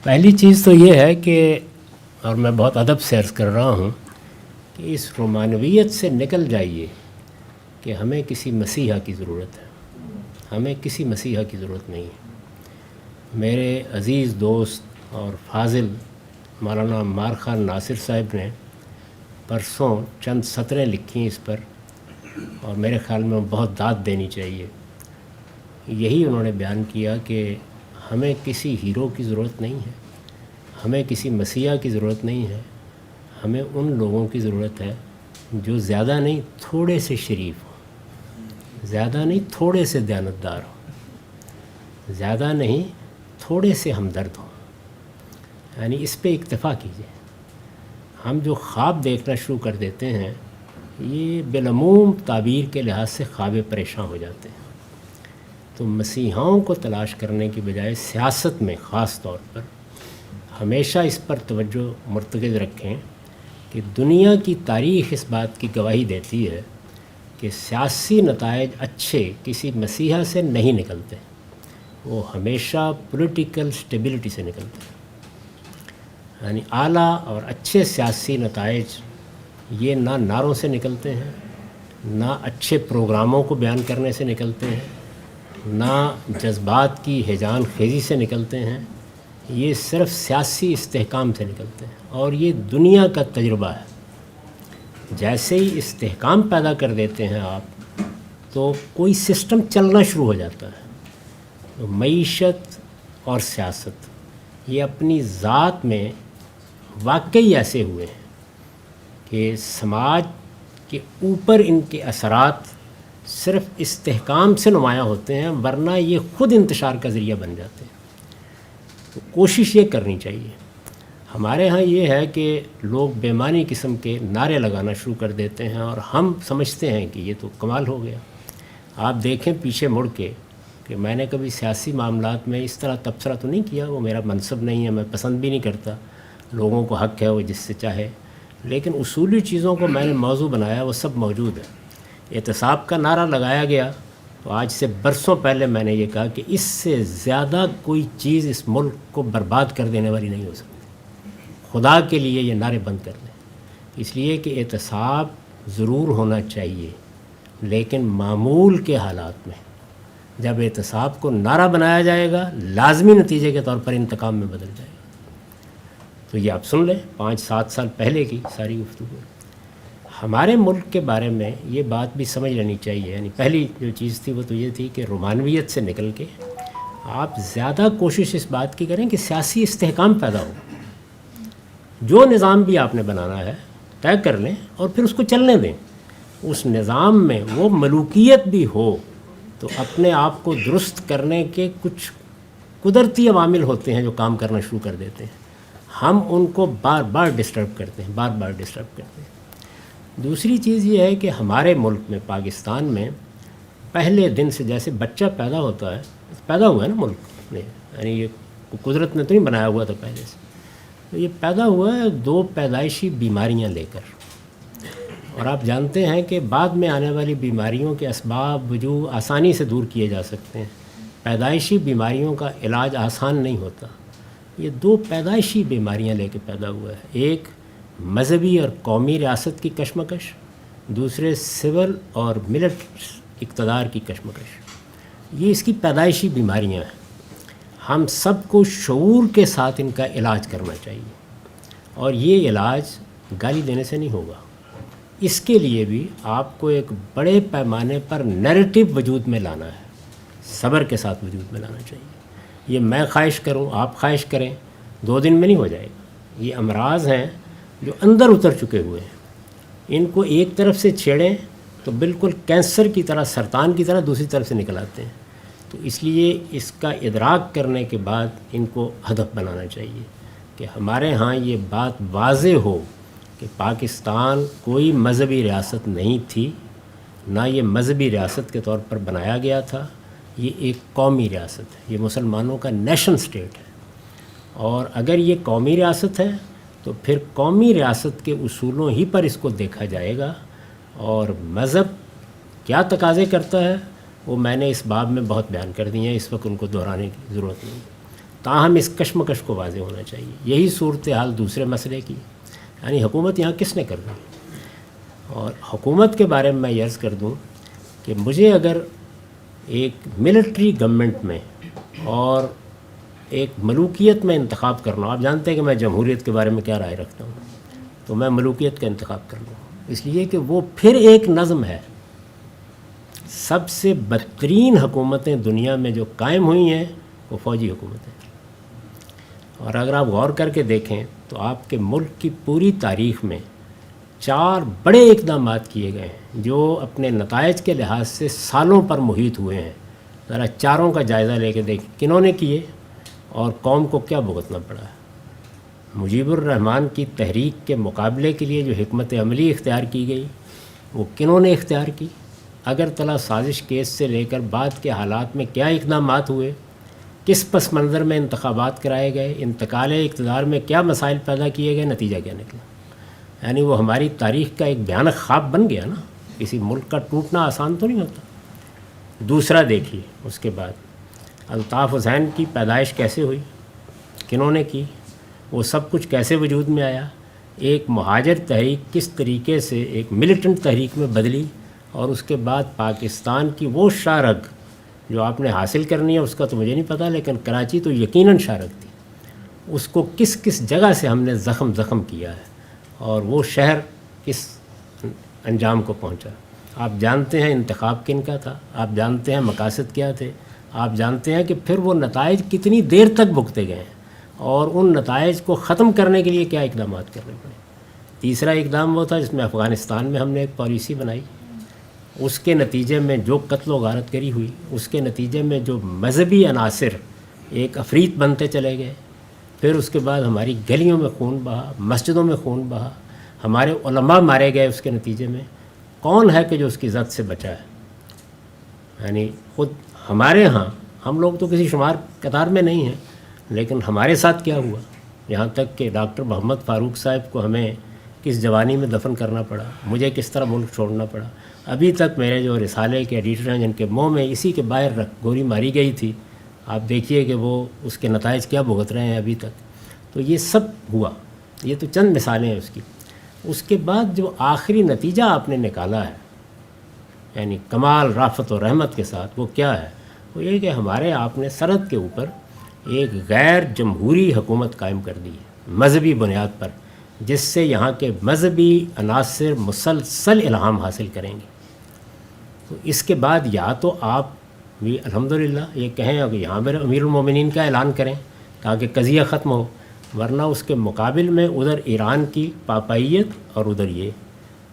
پہلی چیز تو یہ ہے کہ، اور میں بہت ادب سے عرض کر رہا ہوں، کہ اس رومانویت سے نکل جائیے کہ ہمیں کسی مسیحا کی ضرورت ہے. ہمیں کسی مسیحا کی ضرورت نہیں ہے. میرے عزیز دوست اور فاضل مولانا عمار خان ناصر صاحب نے پرسوں چند سطریں لکھی اس پر، اور میرے خیال میں بہت داد دینی چاہیے. یہی انہوں نے بیان کیا کہ ہمیں کسی ہیرو کی ضرورت نہیں ہے، ہمیں کسی مسیحا کی ضرورت نہیں ہے. ہمیں ان لوگوں کی ضرورت ہے جو زیادہ نہیں تھوڑے سے شریف ہوں، زیادہ نہیں تھوڑے سے دیانتدار ہوں، زیادہ نہیں تھوڑے سے ہمدرد ہوں. یعنی اس پہ اکتفا کیجیے. ہم جو خواب دیکھنا شروع کر دیتے ہیں یہ بالعموم تعبیر کے لحاظ سے خواب پریشاں ہو جاتے ہیں. تو مسیحاؤں کو تلاش کرنے کی بجائے سیاست میں خاص طور پر ہمیشہ اس پر توجہ مرتکز رکھیں کہ دنیا کی تاریخ اس بات کی گواہی دیتی ہے کہ سیاسی نتائج اچھے کسی مسیحا سے نہیں نکلتے، وہ ہمیشہ پولیٹیکل سٹیبلٹی سے نکلتے ہیں. یعنی اعلیٰ اور اچھے سیاسی نتائج یہ نہ نعروں سے نکلتے ہیں، نہ اچھے پروگراموں کو بیان کرنے سے نکلتے ہیں، نہ جذبات کی ہیجان خیزی سے نکلتے ہیں. یہ صرف سیاسی استحکام سے نکلتے ہیں، اور یہ دنیا کا تجربہ ہے. جیسے ہی استحکام پیدا کر دیتے ہیں آپ تو کوئی سسٹم چلنا شروع ہو جاتا ہے. تو معیشت اور سیاست یہ اپنی ذات میں واقعی ایسے ہوئے ہیں کہ سماج کے اوپر ان کے اثرات صرف استحکام سے نمایاں ہوتے ہیں، ورنہ یہ خود انتشار کا ذریعہ بن جاتے ہیں. تو کوشش یہ کرنی چاہیے. ہمارے ہاں یہ ہے کہ لوگ بے معنی قسم کے نعرے لگانا شروع کر دیتے ہیں اور ہم سمجھتے ہیں کہ یہ تو کمال ہو گیا. آپ دیکھیں پیچھے مڑ کے کہ میں نے کبھی سیاسی معاملات میں اس طرح تبصرہ تو نہیں کیا، وہ میرا منصب نہیں ہے، میں پسند بھی نہیں کرتا. لوگوں کو حق ہے وہ جس سے چاہے، لیکن اصولی چیزوں کو میں نے موضوع بنایا، وہ سب موجود ہے. احتساب کا نعرہ لگایا گیا تو آج سے برسوں پہلے میں نے یہ کہا کہ اس سے زیادہ کوئی چیز اس ملک کو برباد کر دینے والی نہیں ہو سکتی. خدا کے لیے یہ نعرے بند کر دیں. اس لیے کہ احتساب ضرور ہونا چاہیے، لیکن معمول کے حالات میں جب احتساب کو نعرہ بنایا جائے گا لازمی نتیجے کے طور پر انتقام میں بدل جائے گا. تو یہ آپ سن لیں 5-7 سال پہلے کی ساری گفتگو. ہمارے ملک کے بارے میں یہ بات بھی سمجھ لینی چاہیے. یعنی پہلی جو چیز تھی وہ تو یہ تھی کہ رومانویت سے نکل کے آپ زیادہ کوشش اس بات کی کریں کہ سیاسی استحکام پیدا ہو. جو نظام بھی آپ نے بنانا ہے طے کر لیں اور پھر اس کو چلنے دیں. اس نظام میں وہ ملوکیت بھی ہو تو اپنے آپ کو درست کرنے کے کچھ قدرتی عوامل ہوتے ہیں جو کام کرنا شروع کر دیتے ہیں. ہم ان کو بار بار ڈسٹرب کرتے ہیں، بار بار ڈسٹرب کرتے ہیں. دوسری چیز یہ ہے کہ ہمارے ملک میں پاکستان میں پہلے دن سے جیسے بچہ پیدا ہوتا ہے، پیدا ہوا ہے نا ملک میں، یعنی یہ قدرت نے تو نہیں بنایا ہوا تھا پہلے سے. تو یہ پیدا ہوا ہے 2 پیدائشی بیماریاں لے کر. اور آپ جانتے ہیں کہ بعد میں آنے والی بیماریوں کے اسباب وجوہ آسانی سے دور کیے جا سکتے ہیں. پیدائشی بیماریوں کا علاج آسان نہیں ہوتا. یہ 2 پیدائشی بیماریاں لے کے پیدا ہوا ہے. ایک مذہبی اور قومی ریاست کی کشمکش، دوسرے سول اور ملٹ اقتدار کی کشمکش. یہ اس کی پیدائشی بیماریاں ہیں. ہم سب کو شعور کے ساتھ ان کا علاج کرنا چاہیے، اور یہ علاج گالی دینے سے نہیں ہوگا. اس کے لیے بھی آپ کو ایک بڑے پیمانے پر نیریٹو وجود میں لانا ہے، صبر کے ساتھ وجود میں لانا چاہیے. یہ میں خواہش کروں، آپ خواہش کریں، 2 دن میں نہیں ہو جائے گا. یہ امراض ہیں جو اندر اتر چکے ہوئے ہیں. ان کو ایک طرف سے چھیڑیں تو بالکل کینسر کی طرح، سرطان کی طرح دوسری طرف سے نکل آتے ہیں. تو اس لیے اس کا ادراک کرنے کے بعد ان کو ہدف بنانا چاہیے کہ ہمارے ہاں یہ بات واضح ہو کہ پاکستان کوئی مذہبی ریاست نہیں تھی، نہ یہ مذہبی ریاست کے طور پر بنایا گیا تھا. یہ ایک قومی ریاست ہے، یہ مسلمانوں کا نیشن سٹیٹ ہے. اور اگر یہ قومی ریاست ہے تو پھر قومی ریاست کے اصولوں ہی پر اس کو دیکھا جائے گا. اور مذہب کیا تقاضے کرتا ہے وہ میں نے اس باب میں بہت بیان کر دی ہیں، اس وقت ان کو دہرانے کی ضرورت نہیں. تاہم اس کشمکش کو واضح ہونا چاہیے. یہی صورتحال دوسرے مسئلے کی، یعنی حکومت یہاں کس نے کر دی. اور حکومت کے بارے میں میں یہ عرض کر دوں کہ مجھے اگر ایک ملٹری گورنمنٹ میں اور ایک ملوکیت میں انتخاب کرنا ہو، آپ جانتے ہیں کہ میں جمہوریت کے بارے میں کیا رائے رکھتا ہوں، تو میں ملوکیت کا انتخاب کر لوں، اس لیے کہ وہ پھر ایک نظم ہے. سب سے بدترین حکومتیں دنیا میں جو قائم ہوئی ہیں وہ فوجی حکومتیں. اور اگر آپ غور کر کے دیکھیں تو آپ کے ملک کی پوری تاریخ میں 4 بڑے اقدامات کیے گئے ہیں جو اپنے نتائج کے لحاظ سے سالوں پر محیط ہوئے ہیں. ذرا چاروں کا جائزہ لے کے دیکھیں کنہوں نے کیے اور قوم کو کیا بھگتنا پڑا. مجیب الرحمن کی تحریک کے مقابلے کے لیے جو حکمت عملی اختیار کی گئی وہ کنہوں نے اختیار کی. اگرتلہ سازش کیس سے لے کر بعد کے حالات میں کیا اقدامات ہوئے، کس پس منظر میں انتخابات کرائے گئے، انتقال اقتدار میں کیا مسائل پیدا کیے گئے، نتیجہ کیا نکلا. یعنی وہ ہماری تاریخ کا ایک بھیانک خواب بن گیا نا. کسی ملک کا ٹوٹنا آسان تو نہیں ہوتا. دوسرا دیکھیے اس کے بعد الطاف حسین کی پیدائش کیسے ہوئی، کنہوں نے کی، وہ سب کچھ کیسے وجود میں آیا، ایک مہاجر تحریک کس طریقے سے ایک ملیٹنٹ تحریک میں بدلی، اور اس کے بعد پاکستان کی وہ شارگ جو آپ نے حاصل کرنی ہے اس کا تو مجھے نہیں پتہ، لیکن کراچی تو یقیناً شارگ تھی. اس کو کس کس جگہ سے ہم نے زخم کیا ہے اور وہ شہر کس انجام کو پہنچا. آپ جانتے ہیں انتخاب کن کا تھا، آپ جانتے ہیں مقاصد کیا تھے، آپ جانتے ہیں کہ پھر وہ نتائج کتنی دیر تک بھگتے گئے ہیں اور ان نتائج کو ختم کرنے کے لیے کیا اقدامات کرنے پڑے. تیسرا اقدام وہ تھا جس میں افغانستان میں ہم نے ایک پالیسی بنائی، اس کے نتیجے میں جو قتل و غارت گری ہوئی، اس کے نتیجے میں جو مذہبی عناصر ایک افریت بنتے چلے گئے. پھر اس کے بعد ہماری گلیوں میں خون بہا، مسجدوں میں خون بہا، ہمارے علماء مارے گئے. اس کے نتیجے میں کون ہے کہ جو اس کی زد سے بچا ہے. یعنی خود ہمارے ہاں ہم لوگ تو کسی شمار قطار میں نہیں ہیں، لیکن ہمارے ساتھ کیا ہوا، یہاں تک کہ ڈاکٹر محمد فاروق صاحب کو ہمیں کس جوانی میں دفن کرنا پڑا، مجھے کس طرح ملک چھوڑنا پڑا. ابھی تک میرے جو رسالے کے ایڈیٹر ہیں جن کے منہ میں اسی کے باہر گولی ماری گئی تھی، آپ دیکھیے کہ وہ اس کے نتائج کیا بھگت رہے ہیں ابھی تک. تو یہ سب ہوا، یہ تو چند مثالیں ہیں اس کی. اس کے بعد جو آخری نتیجہ آپ نے نکالا ہے یعنی کمال رافت و رحمت کے ساتھ، وہ کیا ہے، وہ یہ کہ ہمارے آپ نے سرحد کے اوپر ایک غیر جمہوری حکومت قائم کر دی ہے مذہبی بنیاد پر، جس سے یہاں کے مذہبی عناصر مسلسل الہام حاصل کریں گے. تو اس کے بعد یا تو آپ بھی الحمدللہ یہ کہیں کہ یہاں پر امیر المومنین کا اعلان کریں تاکہ قضیہ ختم ہو، ورنہ اس کے مقابل میں ادھر ایران کی پاپائیت اور ادھر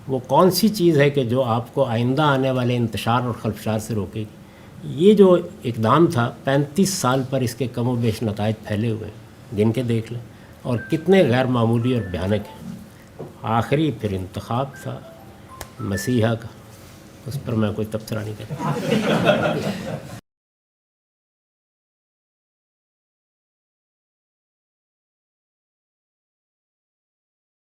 وہ کون سی چیز ہے کہ جو آپ کو آئندہ آنے والے انتشار اور خلفشار سے روکے گی. یہ جو اقدام تھا 35 سال پر اس کے کم و بیش نتائج پھیلے ہوئے ہیں، گن کے دیکھ لیں، اور کتنے غیر معمولی اور بھیانک ہیں. آخری پھر انتخاب تھا مسیحا کا، اس پر میں کوئی تبصرہ نہیں کرتا.